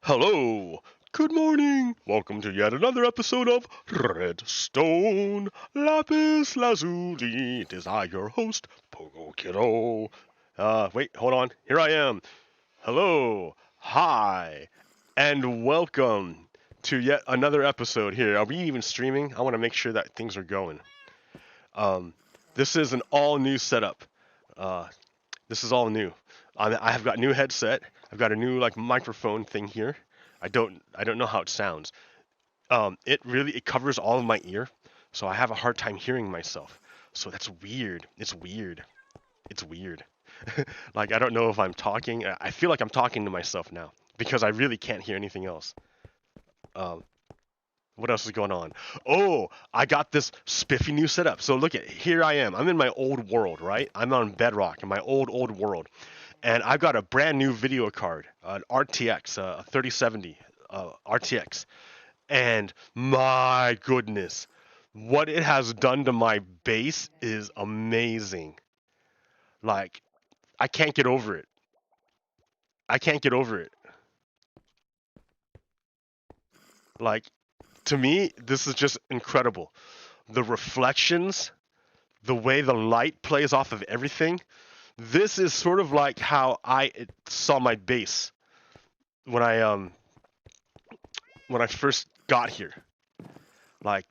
Hello, good morning. Welcome to yet another episode of Redstone Lapis Lazuli. It is I, your host, Pogo Kiddo. Wait, hold on. Here I am. Hello, hi, and welcome to yet another episode here. Are we even streaming? I want to make sure that things are going. Um, this is an all new setup. Uh, this is all new. I have got new headset. I've got a new like microphone thing here. I don't know how it sounds. It covers all of my ear, so I have a hard time hearing myself. So that's weird. It's weird. It's weird. Like I don't know if I'm talking. I feel like I'm talking to myself now because I really can't hear anything else. Um, what else is going on? Oh, I got this spiffy new setup. So look at here I am. I'm in my old world, right? I'm on Bedrock in my old world, and I've got a brand new video card, an RTX, a 3070 RTX, and my goodness, what it has done to my base is amazing. Like I can't get over it. I can't get over it. Like to me, this is just incredible. The reflections, the way the light plays off of everything. This is sort of like how I saw my base when I first got here. Like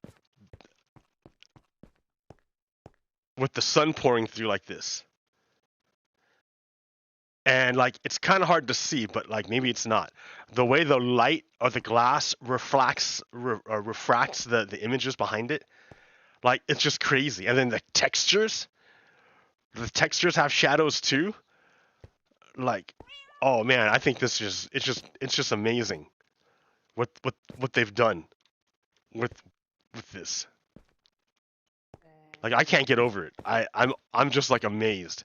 with the sun pouring through like this. And like it's kind of hard to see, but like maybe it's not. The way the light or the glass refracts the images behind it, like it's just crazy. And then the textures have shadows too. Like, oh man, I think this is it's just amazing what they've done with this. Like I can't get over it. I'm just like amazed.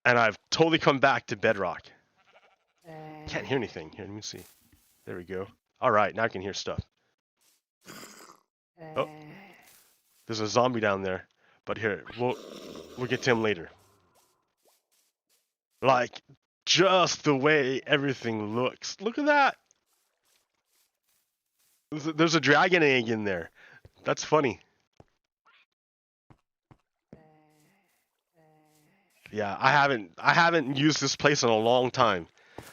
And I've totally come back to Bedrock. Can't hear anything. Here, let me see. There we go. All right, now I can hear stuff. Oh, there's a zombie down there. But here, we'll get to him later. Like just the way everything looks. Look at that. There's a dragon egg in there. That's funny. Yeah, I haven't used this place in a long time.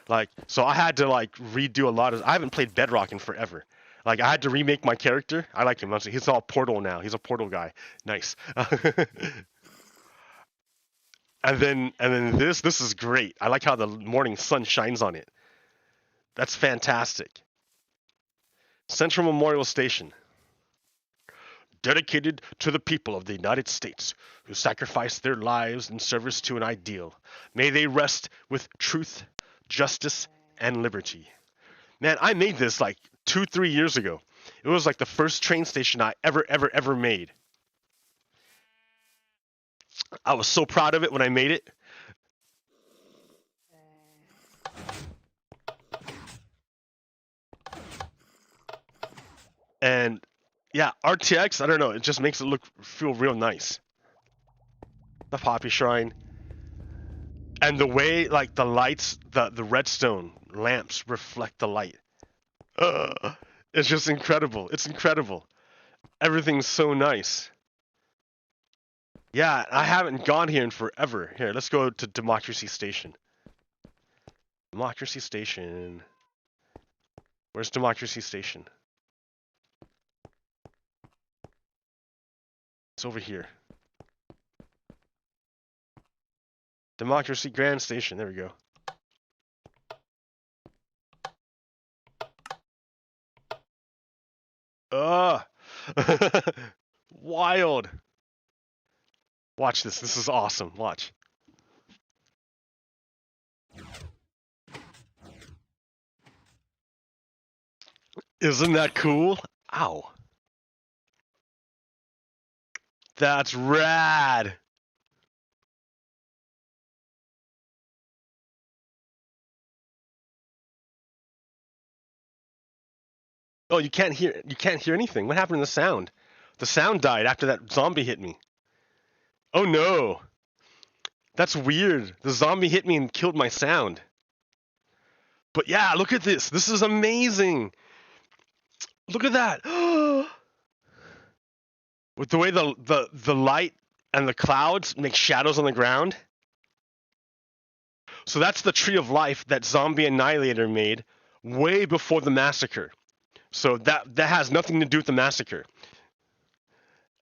Like, so I had to like redo a lot of. I haven't played Bedrock in forever. Like, I had to remake my character. I like him. He's all Portal now. He's a Portal guy. Nice. And then this is great. I like how the morning sun shines on it. That's fantastic. Central Memorial Station, dedicated to the people of the United States who sacrificed their lives in service to an ideal. May they rest with truth, justice, and liberty. Man, I made this like 2-3 years ago. It was like the first train station I ever made. I was so proud of it when I made it. And yeah, RTX, I don't know, it just makes it feel real nice. The Poppy Shrine. And the way like the lights, the redstone lamps reflect the light. It's just incredible. It's incredible. Everything's so nice. Yeah, I haven't gone here in forever. Here, let's go to Democracy Station. Democracy Station. Where's Democracy Station? It's over here. Democracy Grand Station. There we go. Ugh. Wild. Watch this. This is awesome. Watch. Isn't that cool? Ow. That's rad. Oh, you can't hear anything. What happened to the sound? The sound died after that zombie hit me. Oh no. That's weird. The zombie hit me and killed my sound. But yeah, look at this. This is amazing. Look at that. With the way the light and the clouds make shadows on the ground. So that's the tree of life that Zombie Annihilator made way before the massacre. So that has nothing to do with the massacre.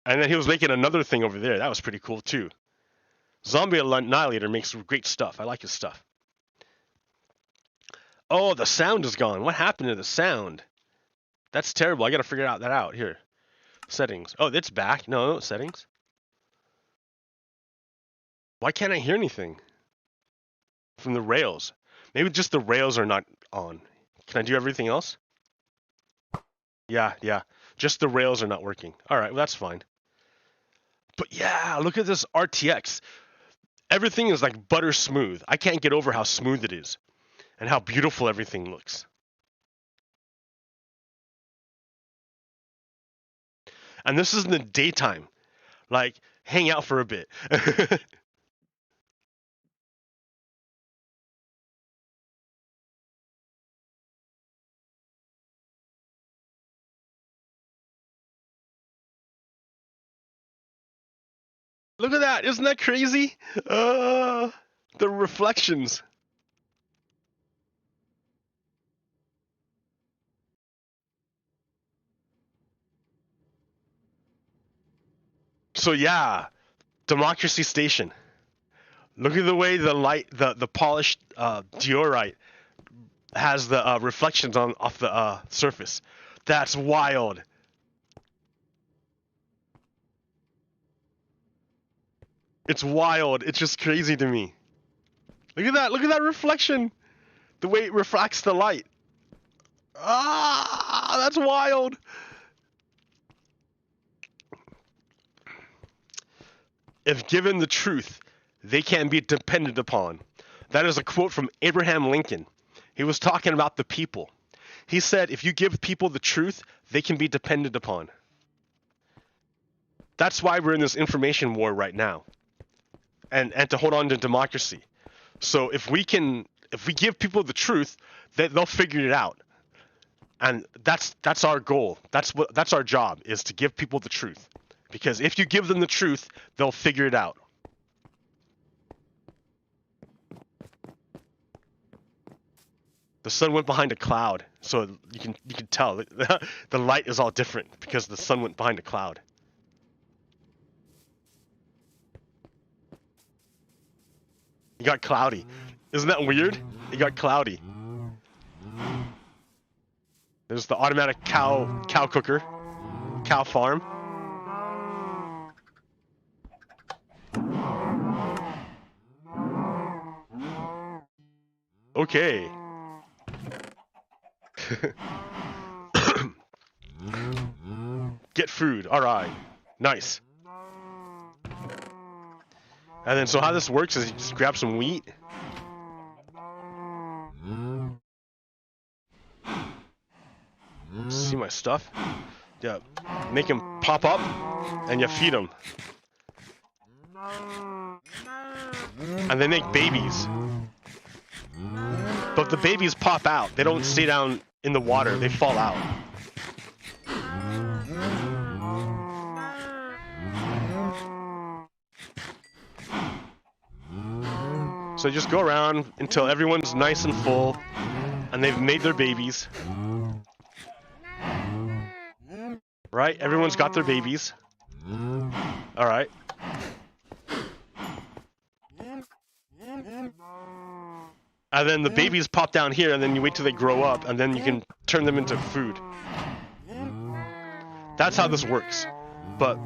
And then he was making another thing over there. That was pretty cool too. Zombie Annihilator makes great stuff. I like his stuff. Oh, the sound is gone. What happened to the sound? That's terrible. I gotta figure that out. Here. Settings. Oh, it's back. No, settings. Why can't I hear anything? From the rails. Maybe just the rails are not on. Can I do everything else? Yeah. Just the rails are not working. Alright, well that's fine. But yeah, look at this RTX. Everything is like butter smooth. I can't get over how smooth it is. And how beautiful everything looks. And this is in the daytime. Like, hang out for a bit. Look at that. Isn't that crazy? The reflections. So yeah, Democracy Station. Look at the way the light, the polished diorite has the reflections off the surface. That's wild. It's wild. It's just crazy to me. Look at that. Look at that reflection. The way it refracts the light. Ah, that's wild. If given the truth, they can be depended upon. That is a quote from Abraham Lincoln. He was talking about the people. He said, if you give people the truth, they can be depended upon. That's why we're in this information war right now. And to hold on to democracy. So if we give people the truth, they'll figure it out. And that's our goal. That's our job, is to give people the truth. Because if you give them the truth, they'll figure it out. The sun went behind a cloud, so you can tell the light is all different because the sun went behind a cloud. It got cloudy. Isn't that weird? It got cloudy. There's the automatic cow cooker, cow farm. Okay. Get food. All right. Nice. And then, so how this works is you just grab some wheat. See my stuff? Yeah. Make them pop up, and you feed them. And they make babies. But the babies pop out. They don't stay down in the water. They fall out. So just go around until everyone's nice and full, and they've made their babies. Right? Everyone's got their babies. Alright. And then the babies pop down here, and then you wait till they grow up, and then you can turn them into food. That's how this works. But...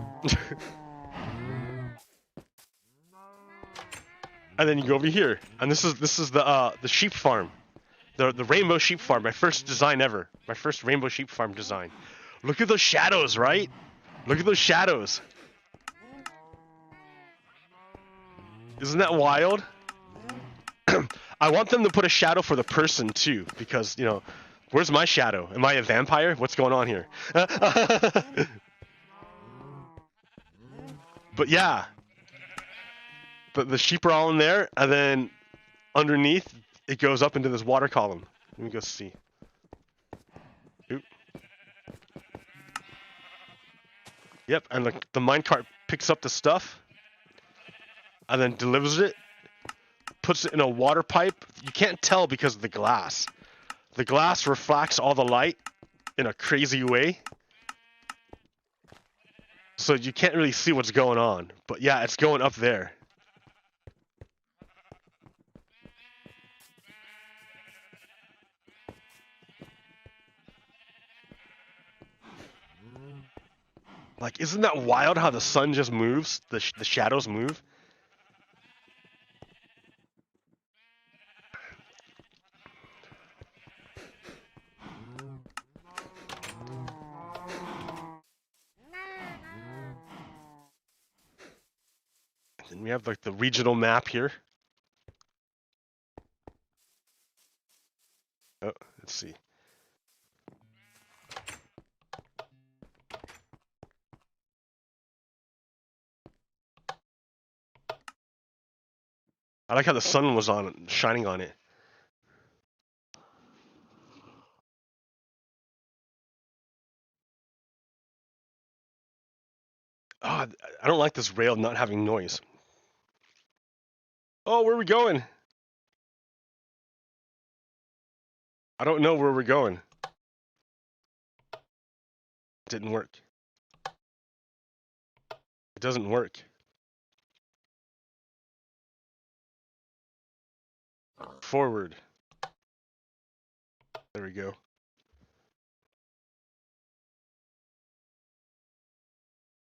and then you go over here, and this is the sheep farm. The rainbow sheep farm, my first design ever. My first rainbow sheep farm design. Look at those shadows, right? Look at those shadows. Isn't that wild? I want them to put a shadow for the person too, because, you know, where's my shadow? Am I a vampire? What's going on here? But yeah, the sheep are all in there, and then underneath it goes up into this water column. Let me go see. Oop. Yep, and the minecart picks up the stuff, and then delivers it, puts it in a water pipe. You can't tell because of the glass. The glass reflects all the light in a crazy way. So you can't really see what's going on. But yeah, it's going up there. Like, isn't that wild how the sun just moves? The shadows move? And we have like the regional map here. Oh, let's see. I like how the sun was shining on it. Oh, I don't like this rail not having noise. Oh, where are we going? I don't know where we're going. It didn't work. It doesn't work. Forward. There we go.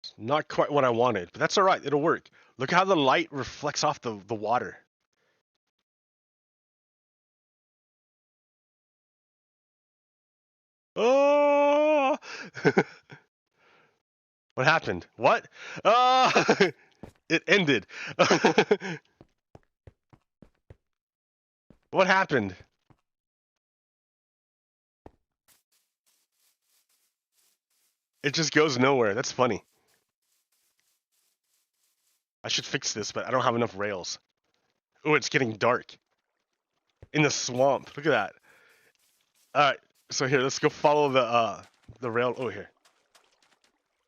It's not quite what I wanted, but that's all right. It'll work. Look how the light reflects off the water. Oh! What happened? What? It ended. What happened? It just goes nowhere. That's funny. I should fix this, but I don't have enough rails. Oh, it's getting dark. In the swamp. Look at that. Alright, so here, let's go follow the rail. Oh, here.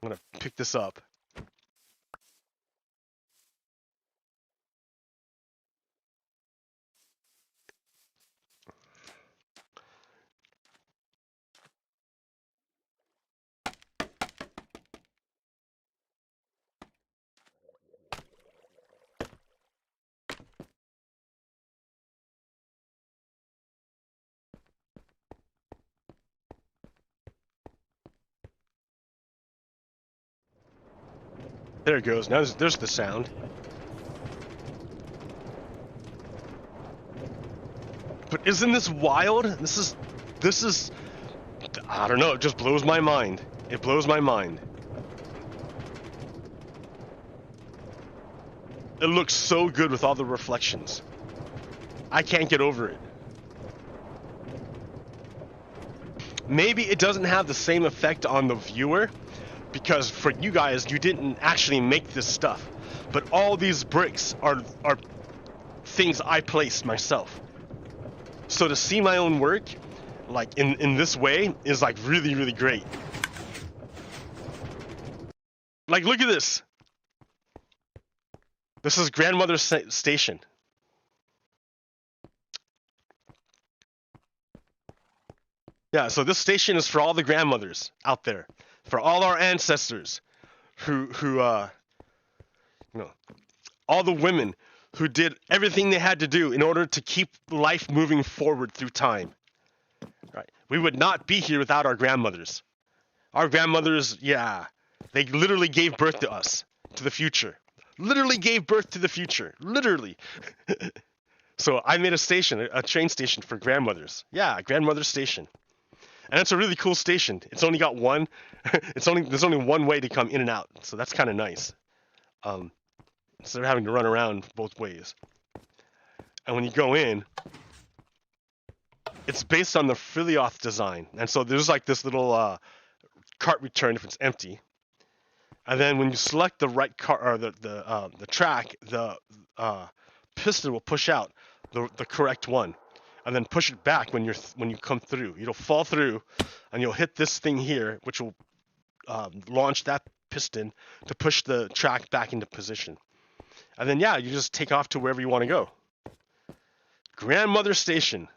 I'm gonna pick this up. There it goes. Now there's the sound. But isn't this wild? This is, I don't know, it just blows my mind. It blows my mind. It looks so good with all the reflections. I can't get over it. Maybe it doesn't have the same effect on the viewer, because for you guys, you didn't actually make this stuff. But all these bricks are things I placed myself. So to see my own work, like in this way, is like really, really great. Like, look at this. This is grandmother's station. Yeah, so this station is for all the grandmothers out there, for all our ancestors, who you know, all the women who did everything they had to do in order to keep life moving forward through time. Right? We would not be here without our grandmothers. Our grandmothers, yeah, they literally gave birth to us, to the future. Literally gave birth to the future. Literally. So I made a station, a train station for grandmothers. Yeah, grandmother station. And it's a really cool station. It's only got one. There's only one way to come in and out, so that's kind of nice. Instead of having to run around both ways. And when you go in, it's based on the Philioth design, and so there's like this little cart return if it's empty. And then when you select the right car or the track, the piston will push out the correct one, and then push it back when you come through. It'll fall through, and you'll hit this thing here, which will launch that piston to push the track back into position. And then yeah, you just take off to wherever you want to go. Grandmother Station.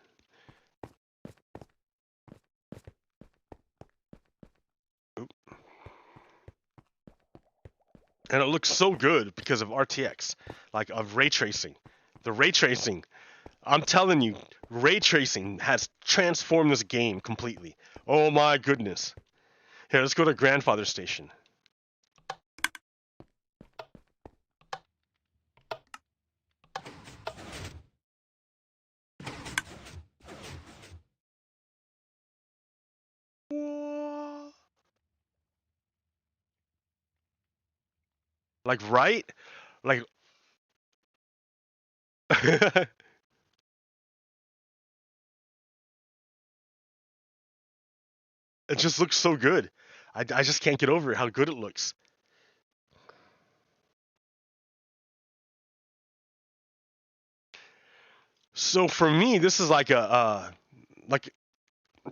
And it looks so good because of RTX, like of ray tracing. The ray tracing, I'm telling you, ray tracing has transformed this game completely. Oh my goodness. Here, let's go to Grandfather Station. Like, right? Like, it just looks so good. I just can't get over it, how good it looks. So for me, this is like like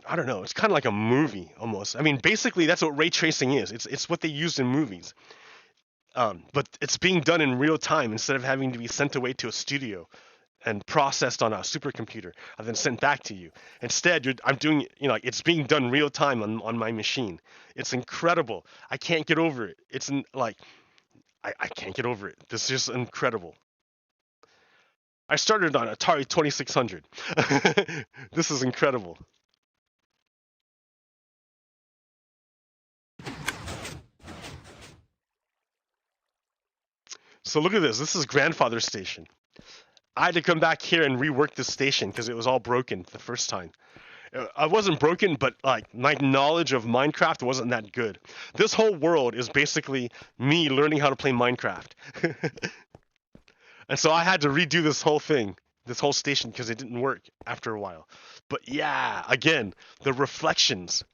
I don't know. It's kind of like a movie almost. I mean, basically that's what ray tracing is. It's what they used in movies. But it's being done in real time instead of having to be sent away to a studio and processed on a supercomputer and then sent back to you. Instead, I'm doing, like it's being done real time on my machine. It's incredible. I can't get over it. I can't get over it. This is just incredible. I started on Atari 2600. This is incredible. So look at this. This is Grandfather Station. I had to come back here and rework this station because it was all broken the first time. I wasn't broken, but like my knowledge of Minecraft wasn't that good. This whole world is basically me learning how to play Minecraft. And so I had to redo this whole thing, this whole station, because it didn't work after a while. But yeah, again, the reflections.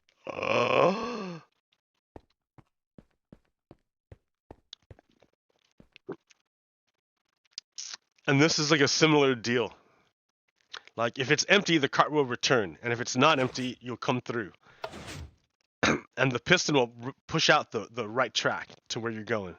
And this is like a similar deal. Like if it's empty, the cart will return, and if it's not empty, you'll come through. And the piston will push out the right track to where you're going.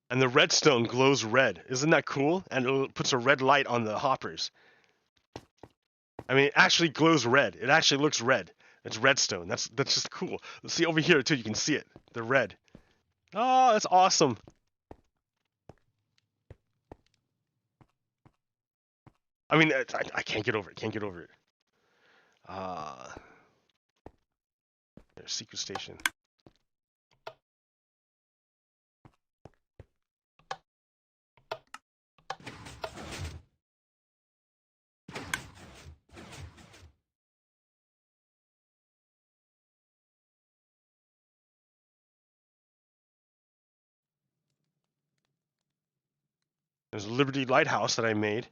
And the redstone glows red. Isn't that cool? And it puts a red light on the hoppers. I mean, it actually glows red. It actually looks red. It's redstone. That's just cool. Let's see over here too. You can see it. The red. Oh, that's awesome. I mean, I can't get over it. Can't get over it. There's secret station. There's Liberty Lighthouse that I made.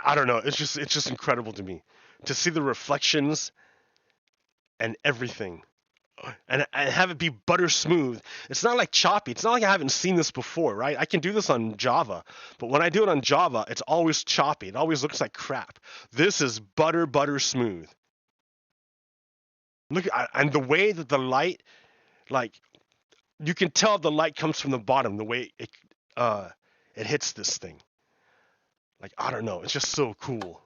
I don't know. It's just incredible to me to see the reflections and everything, and have it be butter smooth. It's not like choppy. It's not like I haven't seen this before, right? I can do this on Java, but when I do it on Java, it's always choppy. It always looks like crap. This is butter smooth. Look, and the way that the light, like, you can tell the light comes from the bottom. The way it hits this thing. Like, I don't know. It's just so cool.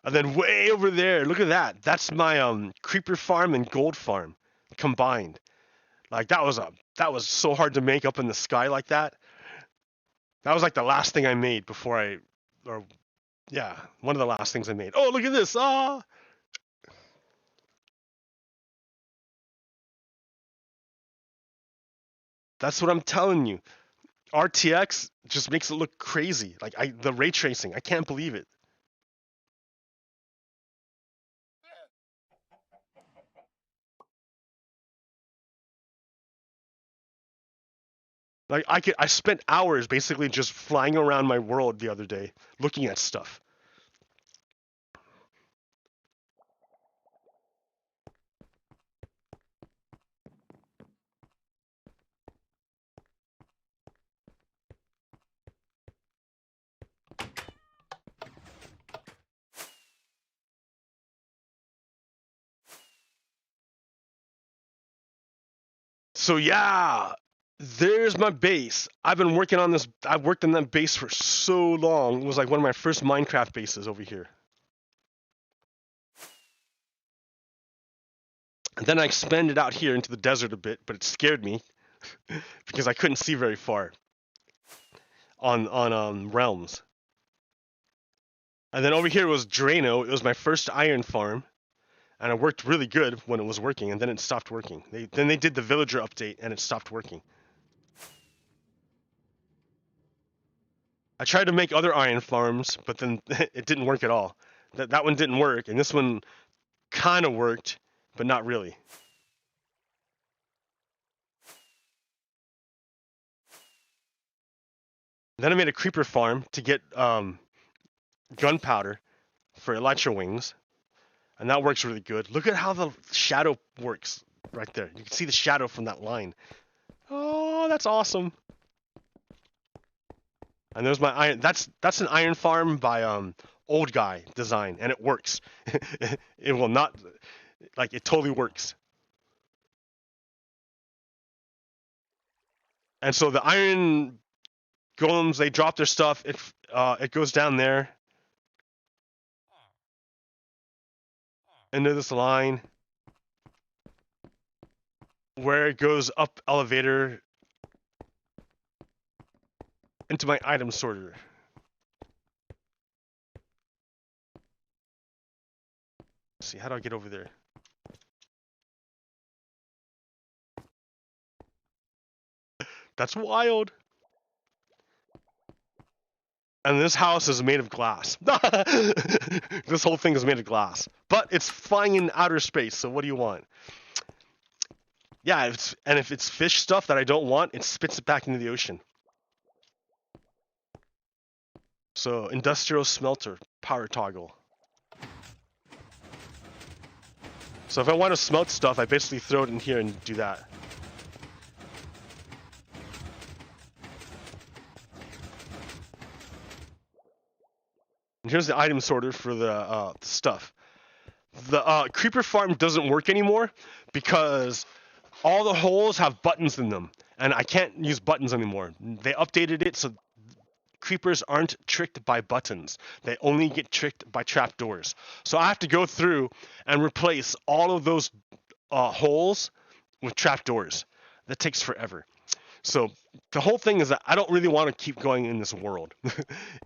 And then way over there, look at that. That's my creeper farm and gold farm combined. Like that was so hard to make up in the sky like that. That was like the last thing I made before yeah, one of the last things I made. Oh, look at this. Ah. That's what I'm telling you. RTX just makes it look crazy. Like the ray tracing, I can't believe it. Like I spent hours basically just flying around my world the other day looking at stuff. So yeah, there's my base. I've been working on this. I've worked on that base for so long. It was like one of my first Minecraft bases over here. And then I expanded out here into the desert a bit, but it scared me because I couldn't see very far on realms. And then over here was Drano. It was my first iron farm, and it worked really good when it was working, and then it stopped working. Then they did the villager update, and it stopped working. I tried to make other iron farms, but then it didn't work at all. That one didn't work, and this one kind of worked, but not really. Then I made a creeper farm to get gunpowder for elytra wings, and that works really good. Look at how the shadow works right there. You can see the shadow from that line. Oh, that's awesome. And there's my iron. That's an iron farm by old guy design, and it works. It will not, like, it totally works. And so the iron golems, they drop their stuff. It goes down there into this line where it goes up elevator into my item sorter. Let's see, how do I get over there? That's wild. And this house is made of glass. This whole thing is made of glass. But it's flying in outer space, so what do you want? Yeah, if it's fish stuff that I don't want, it spits it back into the ocean. So, industrial smelter, power toggle. So if I want to smelt stuff, I basically throw it in here and do that. And here's the item sorter for the stuff. The creeper farm doesn't work anymore because all the holes have buttons in them, and I can't use buttons anymore. They updated it so creepers aren't tricked by buttons. They only get tricked by trapdoors. So I have to go through and replace all of those holes with trapdoors. That takes forever. So the whole thing is that I don't really want to keep going in this world.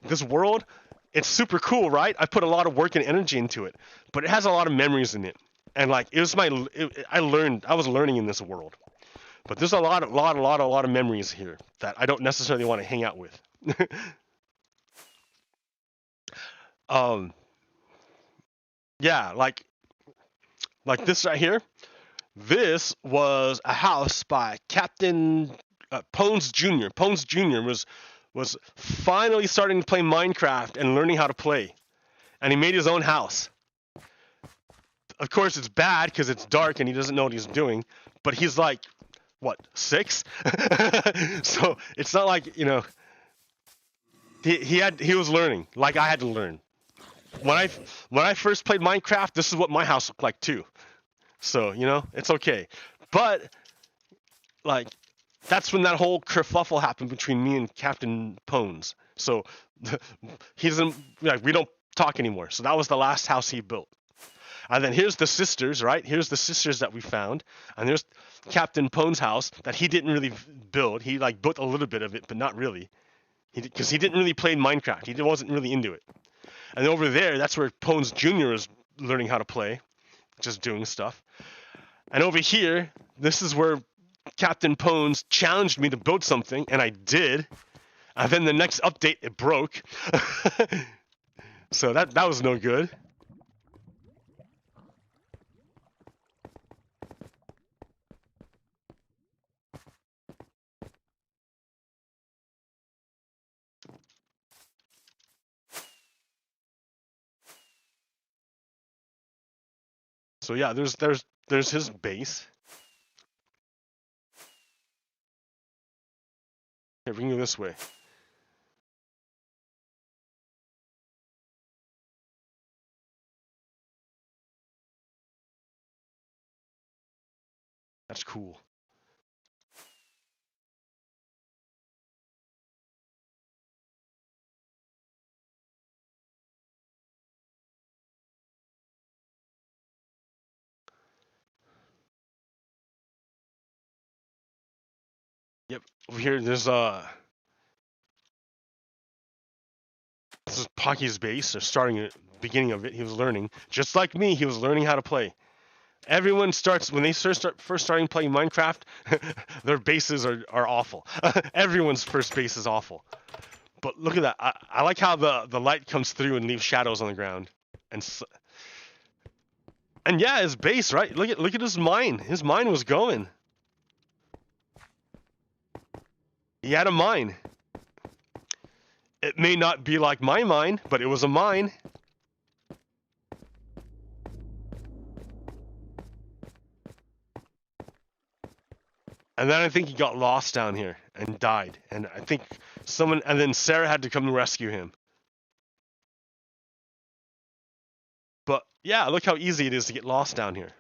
This world, it's super cool, right? I put a lot of work and energy into it, but it has a lot of memories in it. And like I was learning in this world. But there's a lot of memories here that I don't necessarily want to hang out with. Yeah, like this right here. This was a house by Captain Pones Jr. Pones Jr. was finally starting to play Minecraft and learning how to play, and he made his own house. Of course, it's bad because it's dark and he doesn't know what he's doing. But he's like, what, 6? So it's not like, you know, he was learning like I had to learn. When I first played Minecraft, this is what my house looked like too. So, you know, it's okay. But like that's when that whole kerfuffle happened between me and Captain Pones. So he doesn't, like, we don't talk anymore. So that was the last house he built. And then here's the sisters, right? Here's the sisters that we found. And there's Captain Pone's house that he didn't really build. He like built a little bit of it, but not really. Because he didn't really play Minecraft. He wasn't really into it. And over there, that's where Pones Jr. is learning how to play. Just doing stuff. And over here, this is where Captain Pones challenged me to build something, and I did. And then the next update, it broke. So that was no good. So yeah, there's his base. Here, we can go this way. That's cool. Yep. Over here, there's this is Pocky's base. They're starting at the beginning of it. He was learning, just like me. He was learning how to play. Everyone starts when they first starting playing Minecraft. Their bases are awful. Everyone's first base is awful. But look at that. I like how the light comes through and leaves shadows on the ground. And yeah, his base, right? Look at his mine. His mine was going. He had a mine. It may not be like my mine, but it was a mine. And then I think he got lost down here and died. And I think and then Sarah had to come and rescue him. But yeah, look how easy it is to get lost down here.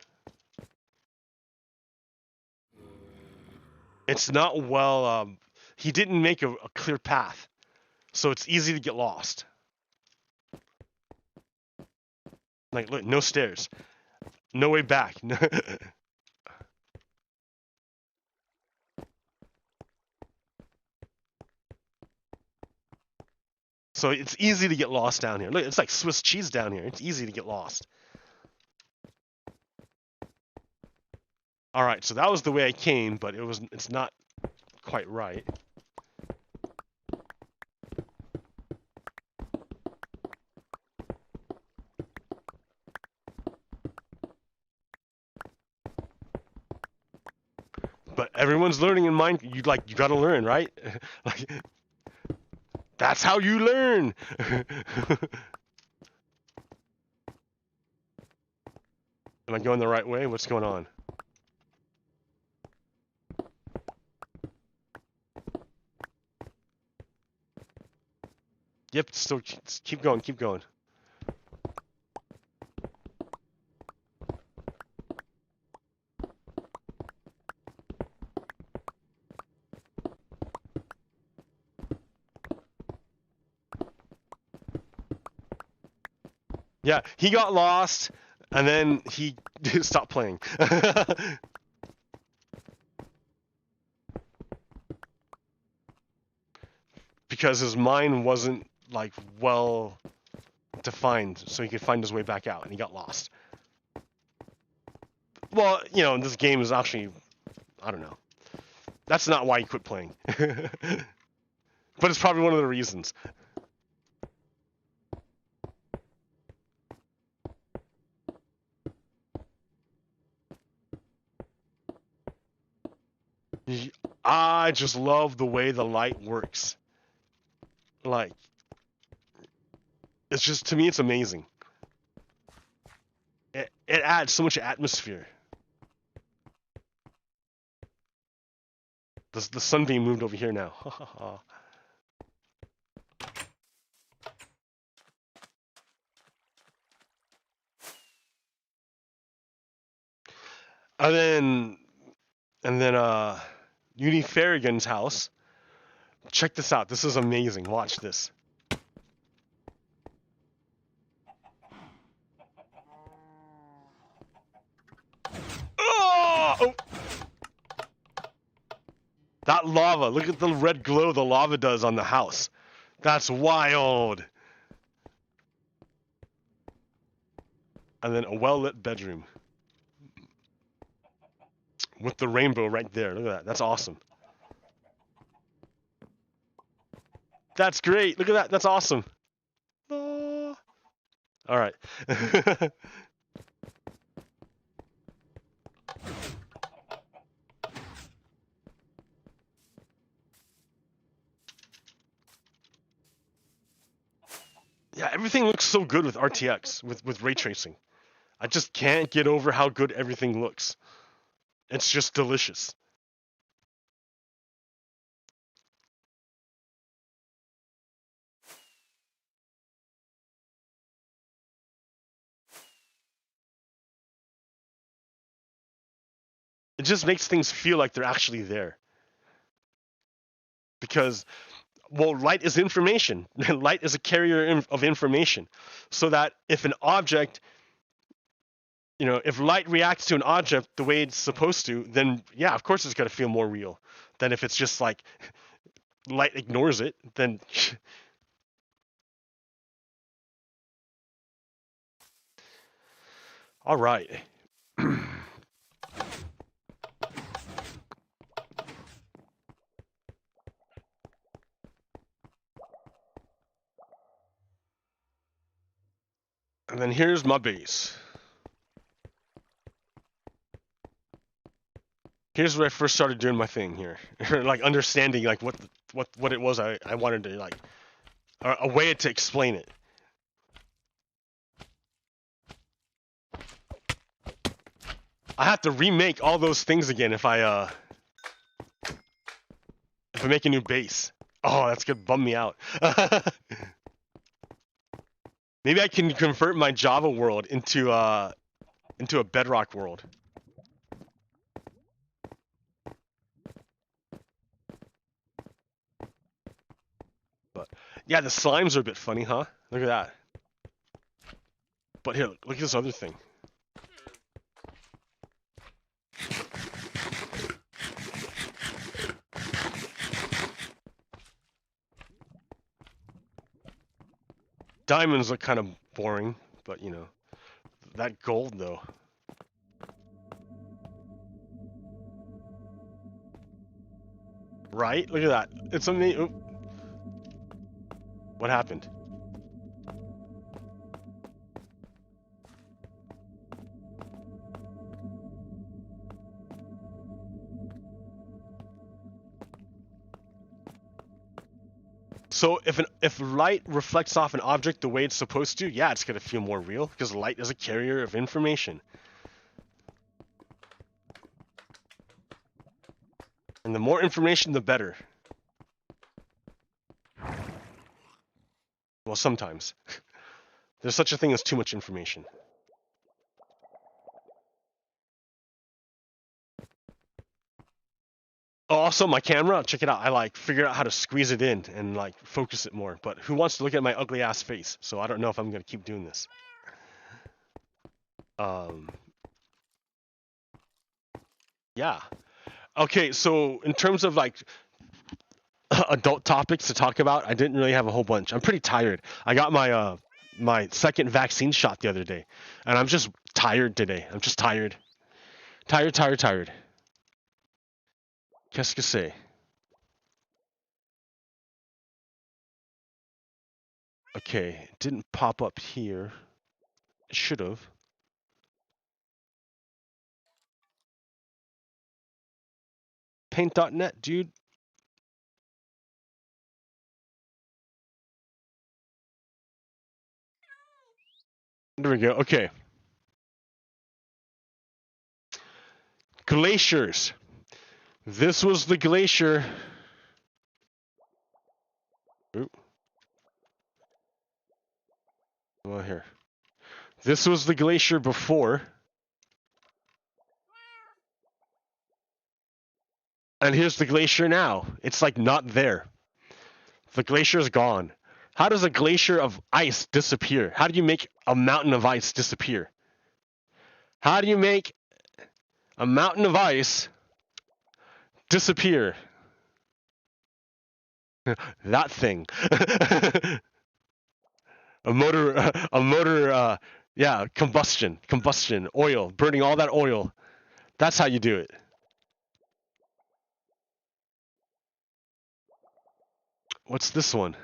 It's not well, he didn't make a clear path. So it's easy to get lost. Like, look, no stairs. No way back. So it's easy to get lost down here. Look, it's like Swiss cheese down here. It's easy to get lost. All right, so that was the way I came, but it's not quite right. But everyone's learning in Minecraft. You got to learn, right? Like, that's how you learn. Am I going the right way? What's going on? Yep, still keep going, keep going. Yeah, he got lost, and then he stopped playing. Because his mind wasn't like well defined, so he could find his way back out, and he got lost. Well, you know, this game is actually, I don't know. That's not why he quit playing. But it's probably one of the reasons. I just love the way the light works. Like, it's just, to me, it's amazing. It adds so much atmosphere. The sunbeam moved over here now. And then Uni Farragon's house. Check this out. This is amazing. Watch this. Oh! That lava. Look at the red glow the lava does on the house. That's wild. And then a well-lit bedroom. with the rainbow right there. Look at that. That's awesome. That's great. Look at that. That's awesome. All right. Yeah, everything looks so good with RTX, with ray tracing. I just can't get over how good everything looks. It's just delicious. It just makes things feel like they're actually there. Because, well, light is information. Light is a carrier of information. So that if an object, if light reacts to an object the way it's supposed to, then yeah, of course it's going to feel more real than if it's just like light ignores it, then all right. And then here's my base. Here's where I first started doing my thing here. Like understanding like what it was I wanted to like a way to explain it. I have to remake all those things again if I make a new base. Oh, that's gonna bum me out. Maybe I can convert my Java world into a Bedrock world. But yeah, the slimes are a bit funny, huh? Look at that. But here, look at this other thing. Diamonds look kind of boring, but that gold though. Right? Look at that. It's amazing. What happened? So if light reflects off an object the way it's supposed to, yeah, it's gonna feel more real because light is a carrier of information. And the more information, the better. Well, sometimes. There's such a thing as too much information. Oh, also, my camera, check it out. I figured out how to squeeze it in and focus it more. But who wants to look at my ugly ass face? So I don't know if I'm gonna keep doing this. Yeah. Okay, so in terms of adult topics to talk about, I didn't really have a whole bunch. I'm pretty tired. I got my my second vaccine shot the other day, and I'm just tired today. I'm just tired. Tired. Qu'est-ce que c'est? Okay, it didn't pop up here. It should have. Paint.net, dude. There we go. Okay. Glaciers. This was the glacier. Ooh. Well, here. This was the glacier before. And here's the glacier now. It's not there. The glacier is gone. How does a glacier of ice disappear? How do you make a mountain of ice disappear? How do you make a mountain of ice disappear? That thing. a motor, yeah, combustion, oil, burning all that oil. That's how you do it. What's this one?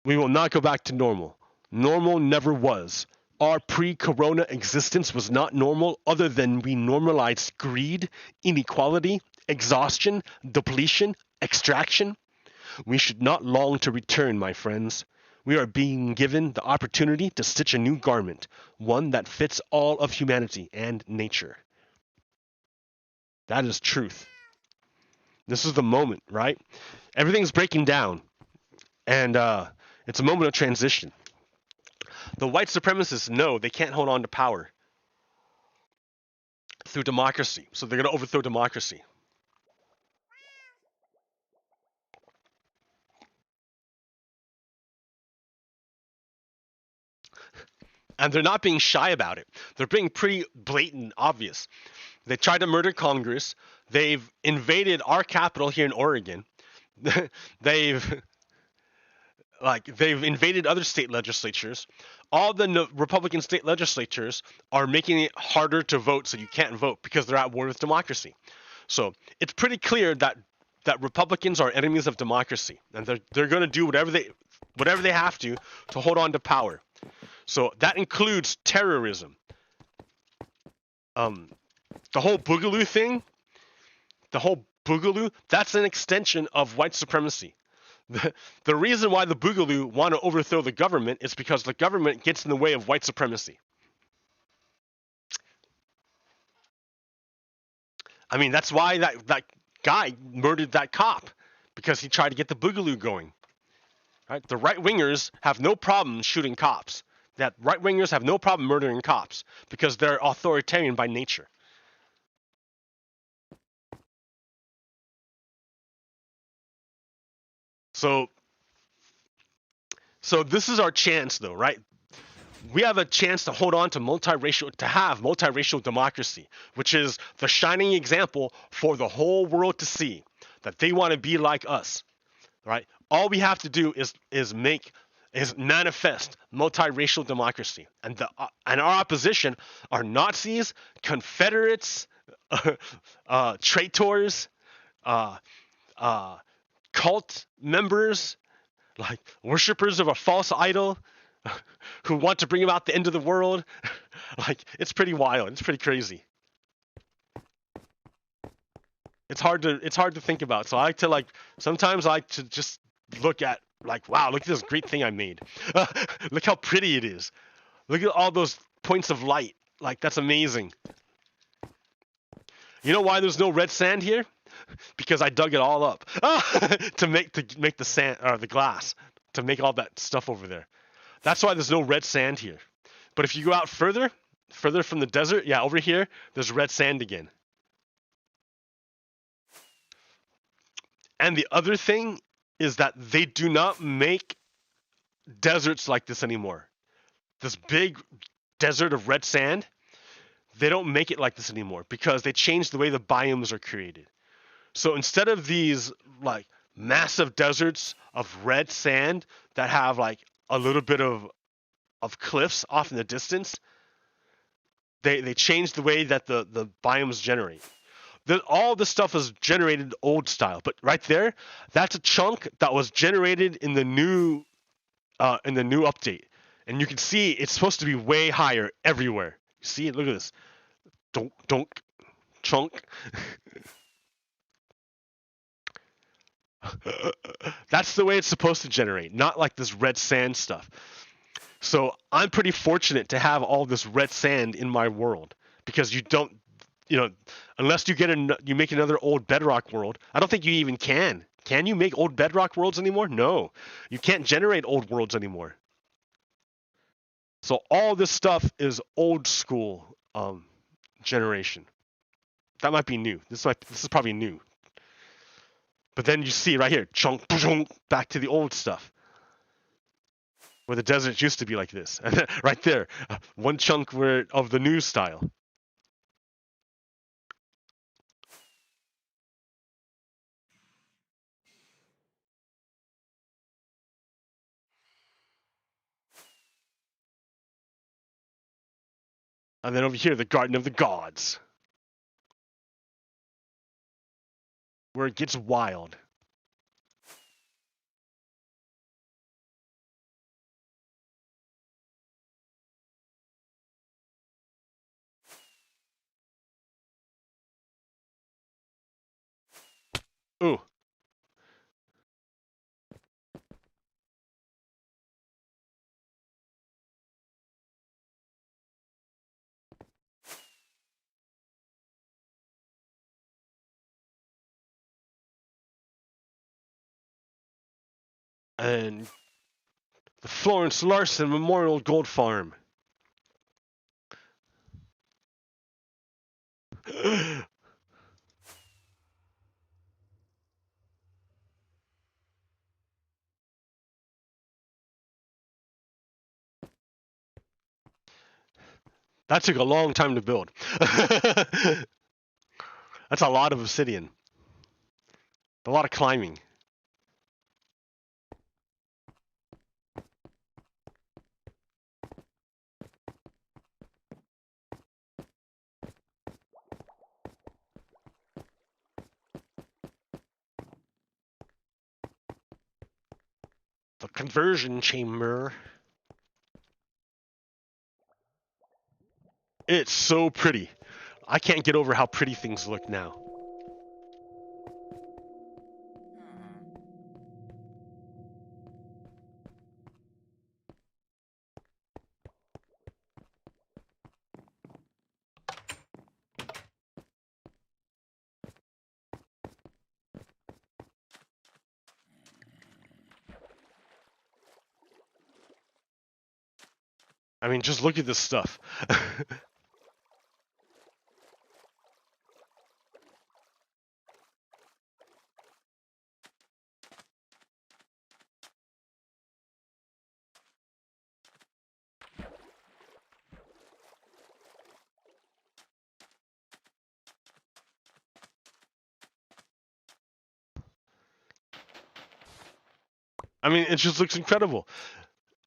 We will not go back to normal. Normal never was. Our pre-corona existence was not normal other than we normalized greed, inequality, exhaustion, depletion, extraction. We should not long to return, my friends. We are being given the opportunity to stitch a new garment, one that fits all of humanity and nature. That is truth. This is the moment, right? Everything's breaking down, and it's a moment of transition. The white supremacists know they can't hold on to power through democracy, so they're going to overthrow democracy. And they're not being shy about it. They're being pretty blatant, obvious. They tried to murder Congress. They've invaded our capital here in Oregon. they've they've invaded other state legislatures. All the Republican state legislatures are making it harder to vote, so you can't vote because they're at war with democracy. So it's pretty clear that Republicans are enemies of democracy, and they're going to do whatever they have to hold on to power. So that includes terrorism. The whole Boogaloo thing, that's an extension of white supremacy. The reason why the Boogaloo want to overthrow the government is because the government gets in the way of white supremacy. I mean, that's why that guy murdered that cop, because he tried to get the Boogaloo going. Right? The right-wingers have no problem shooting cops. That right-wingers have no problem murdering cops because they're authoritarian by nature. So this is our chance, though, right? We have a chance to hold on to multiracial democracy, which is the shining example for the whole world to see that they want to be like us, right? All we have to do is manifest multiracial democracy, and our opposition are Nazis, Confederates, traitors, uh, cult members, like worshippers of a false idol, who want to bring about the end of the world. Like, it's pretty wild. It's pretty crazy. It's hard to think about. So I like to sometimes I like to just look at wow, look at this great thing I made. Look how pretty it is. Look at all those points of light. Like, that's amazing. You know why there's no red sand here? Because I dug it all up to make the sand or the glass, to make all that stuff over there. That's why there's no red sand here. But if you go out further from the desert, yeah, over here, there's red sand again. And the other thing is that they do not make deserts like this anymore. This big desert of red sand, they don't make it like this anymore because they changed the way the biomes are created. So instead of these massive deserts of red sand that have a little bit of cliffs off in the distance, they changed the way that the biomes generate. All this stuff is generated old style, but right there, that's a chunk that was generated in the new update, and you can see it's supposed to be way higher everywhere. See, look at this, donk, chunk. That's the way it's supposed to generate, not like this red sand stuff. So I'm pretty fortunate to have all this red sand in my world, because you don't, unless you make another old bedrock world. I don't think you even can. Can you make old bedrock worlds anymore? No, you can't generate old worlds anymore. So all this stuff is old school generation. That might be new. This is probably new. But then you see right here, chunk, back to the old stuff, where the desert used to be like this. Right there, one chunk of the new style. And then over here, the Garden of the Gods. where it gets wild. Ooh. And the Florence Larson Memorial Gold Farm. That took a long time to build. That's a lot of obsidian. A lot of climbing. The conversion chamber. It's so pretty. I can't get over how pretty things look now. I mean, just look at this stuff. I mean, it just looks incredible.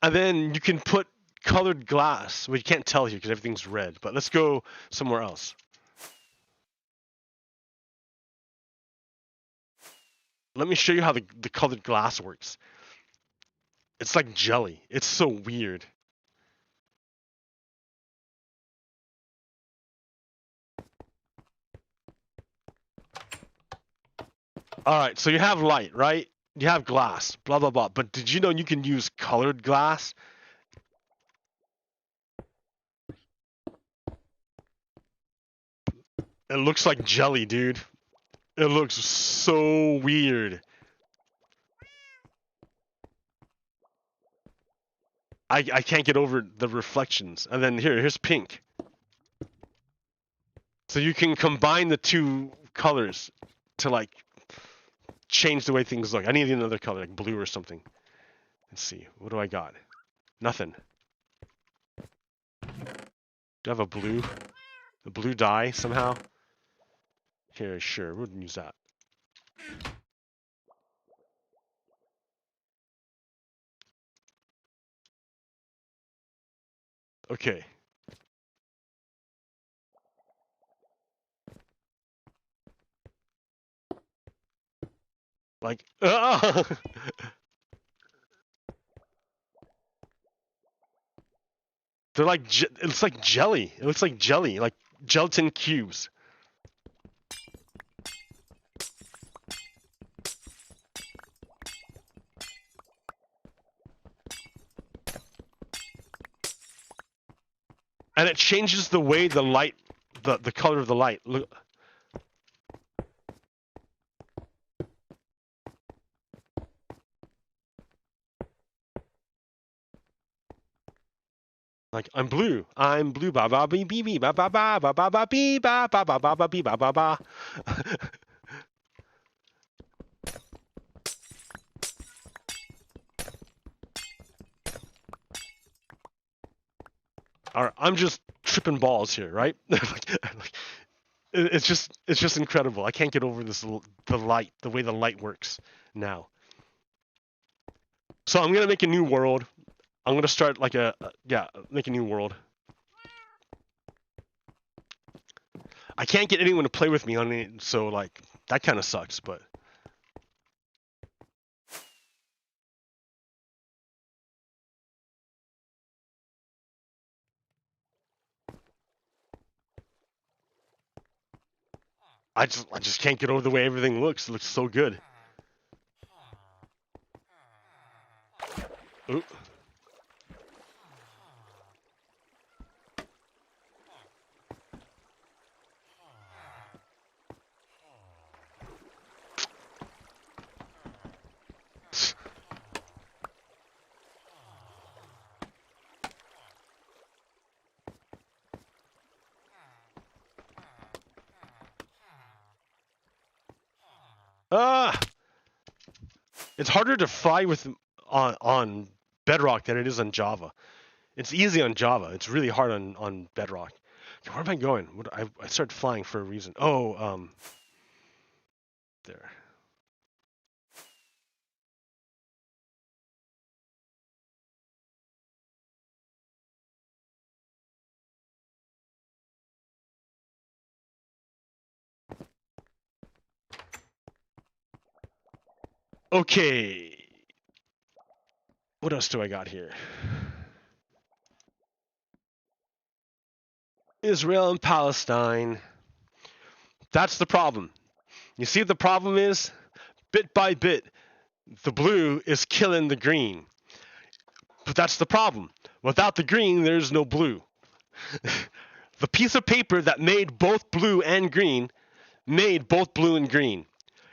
And then you can put colored glass. Well, you can't tell here because everything's red. But let's go somewhere else. Let me show you how the colored glass works. It's like jelly. It's so weird. Alright, so you have light, right? You have glass, blah, blah, blah. But did you know you can use colored glass? It looks like jelly, dude. It looks so weird. I can't get over the reflections. And then here's pink. So you can combine the two colors to like change the way things look. I need another color, like blue or something. Let's see. What do I got? Nothing. Do I have a blue? A blue dye somehow? Here, sure. We wouldn't use that. Okay. Like, they're like, it's like jelly. It looks like jelly, like gelatin cubes. And it changes the way the light, the color of the light. Look. Like, I'm blue, ba ba bee bee bee ba ba ba ba ba ba bee ba ba ba ba ba bee ba ba ba. Alright, I'm just tripping balls here, right? It's just incredible. I can't get over this the light, the way the light works now. So I'm gonna make a new world. I'm gonna start like make a new world. I can't get anyone to play with me on it, so like That kind of sucks, but... I just can't get over the way everything looks. It looks so good. Ooh. Ah! It's harder to fly with on Bedrock than it is on Java. It's easy on Java. It's really hard on Bedrock. Okay, where am I going? I started flying for a reason. Oh, there. Okay. What else do I got here? Israel and Palestine. That's the problem. You see what the problem is? Bit by bit, the blue is killing the green. But that's the problem. Without the green, there's no blue. The piece of paper that made both blue and green made both blue and green.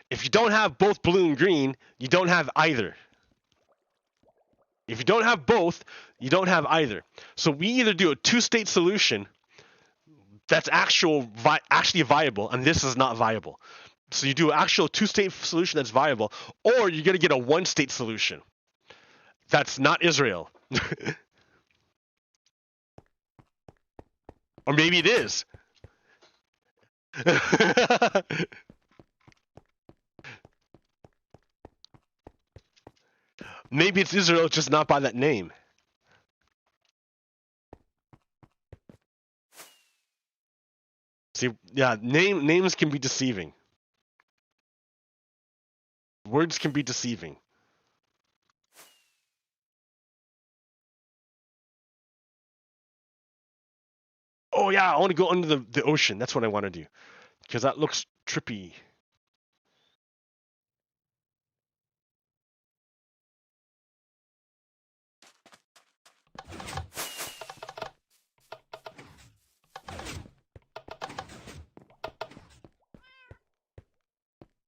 If you don't have both blue and green, you don't have either. If you don't have both, you don't have either. So we either do a two-state solution that's actually viable, and this is not viable. So you do an actual two-state solution that's viable, or you're going to get a one-state solution. That's not Israel. Or maybe it is. Maybe it's Israel, just not by that name. See, yeah, names can be deceiving. Words can be deceiving. Oh yeah, I want to go under the ocean. That's what I want to do. Because that looks trippy.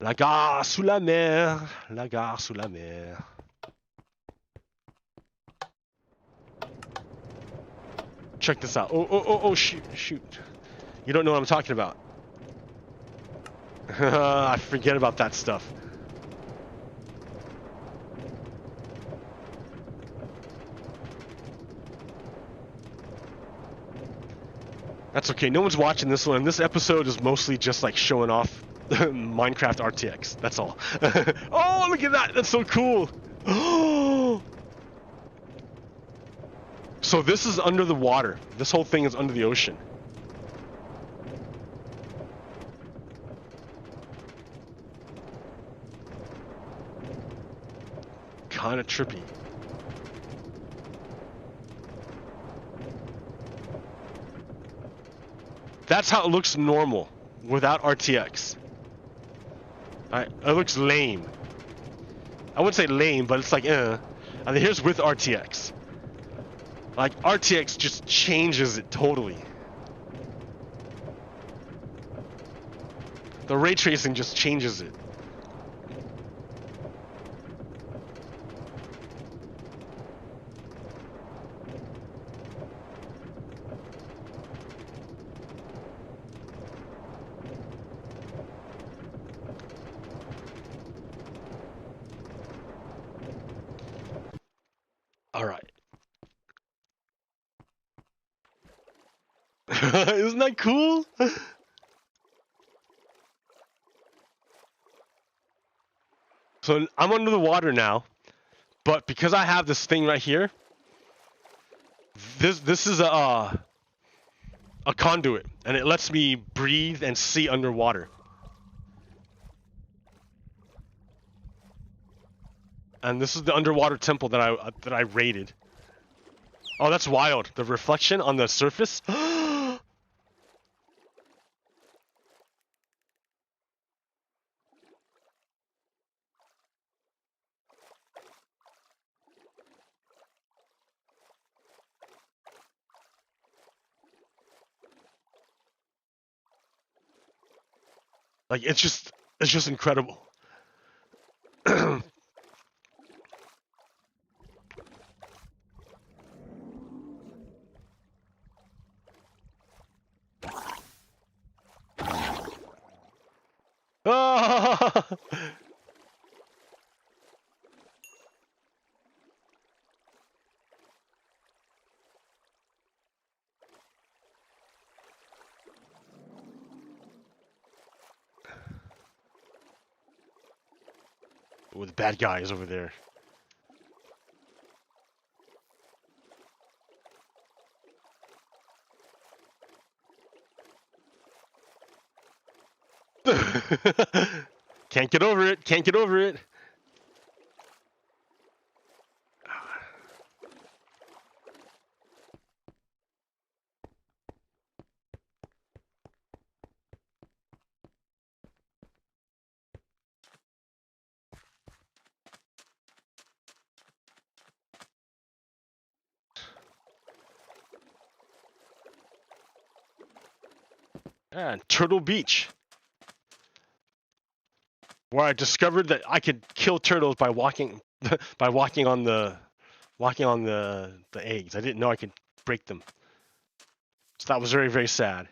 La gare sous la mer. La gare sous la mer. Check this out. Oh, shoot. You don't know what I'm talking about. I forget about that stuff. That's okay. No one's watching this one. This episode is mostly just like showing off Minecraft RTX. That's all. Oh, look at that. That's so cool. Oh. So this is under the water. This whole thing is under the ocean. Kind of trippy. That's how it looks normal without RTX. Alright, it looks lame. I wouldn't say lame, but it's like, And then here's with RTX. Like, RTX just changes it totally. The ray tracing just changes it. Alright. Isn't that cool? So I'm under the water now, but because I have this thing right here, this is a conduit, and it lets me breathe and see underwater. And this is the underwater temple that I raided. Oh, that's wild. The reflection on the surface. Like it's just incredible. Ah! Oh, the bad guy is over there. Can't get over it. Can't get over it. And Turtle Beach, where I discovered that I could kill turtles by walking by walking on the eggs. I didn't know I could break them. So that was very, very sad.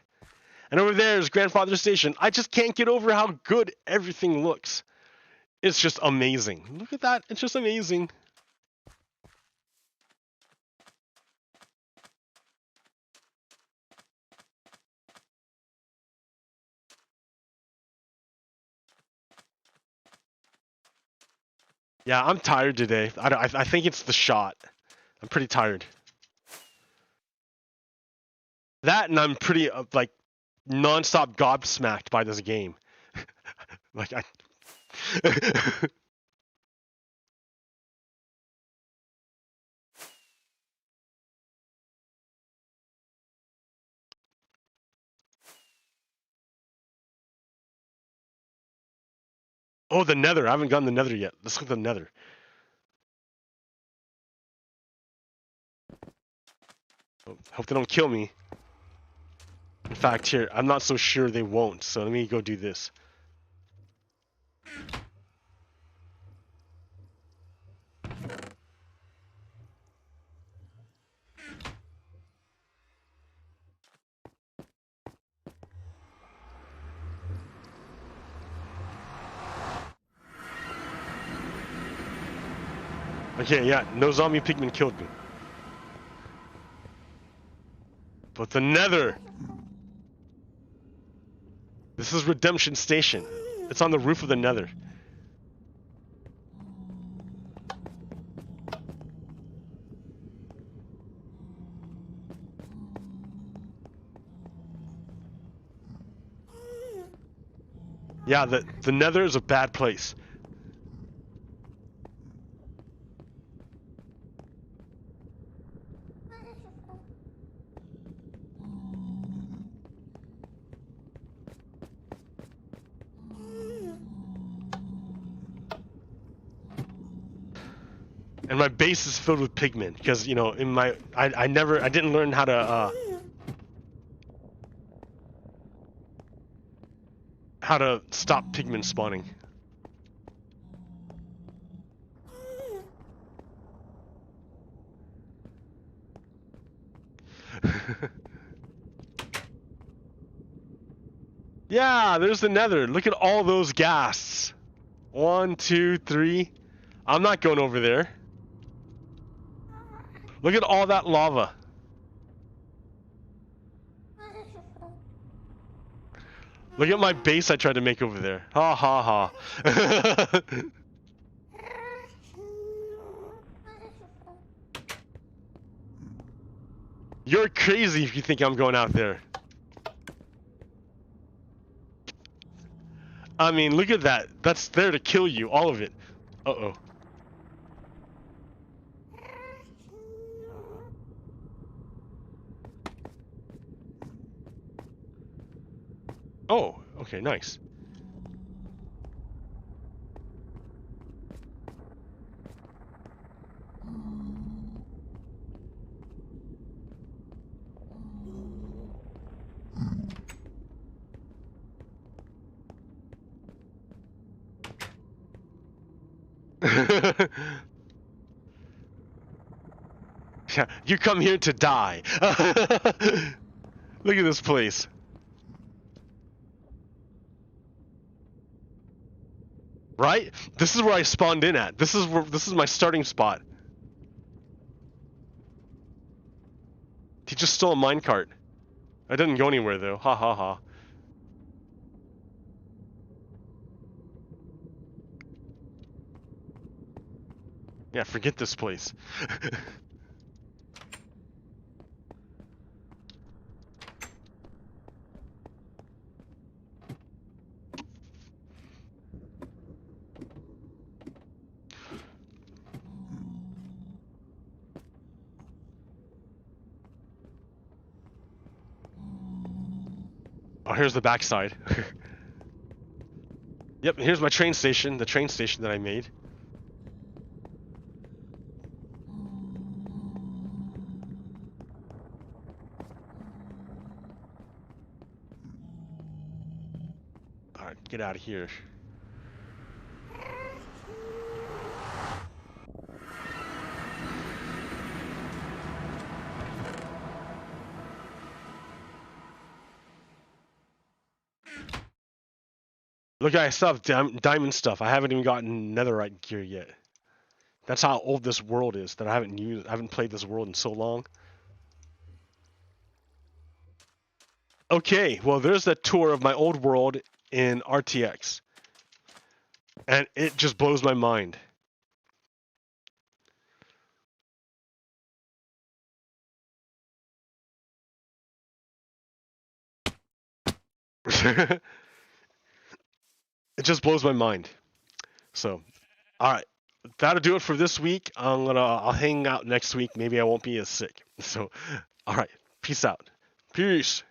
And over there is Grandfather Station. I just can't get over how good everything looks. It's just amazing. Look at that. It's just amazing. Yeah, I'm tired today. I think it's the shot. I'm pretty tired. That and I'm pretty like non-stop gobsmacked by this game. Like I Oh, the Nether. I haven't gotten the Nether yet. Let's look at the Nether. Oh, hope they don't kill me. In fact, here, I'm not so sure they won't, so let me go do this. Okay, yeah, no zombie pigmen killed me. But the Nether! This is Redemption Station. It's on the roof of the Nether. Yeah, the Nether is a bad place. And my base is filled with pigmen because you know in my I didn't learn how to stop pigmen spawning. Yeah, there's the Nether. Look at all those ghasts. 1, 2, 3. I'm not going over there. Look at all that lava. Look at my base I tried to make over there. Ha ha ha. You're crazy if you think I'm going out there. I mean, look at that. That's there to kill you, all of it. Uh-oh. Oh, okay, nice. Yeah, you come here to die. Look at this place. Right? This is where I spawned in at. This is my starting spot. He just stole a minecart. I didn't go anywhere though. Ha ha ha. Yeah, forget this place. Oh, here's the backside. Yep, here's my train station, the train station that I made. Alright, get out of here. Look, I still have diamond stuff. I haven't even gotten netherite gear yet. That's how old this world is, that I haven't played this world in so long. Okay, well there's the tour of my old world in RTX. And it just blows my mind. It just blows my mind. So, alright. That'll do it for this week. I'll hang out next week. Maybe I won't be as sick. So, alright. Peace out. Peace.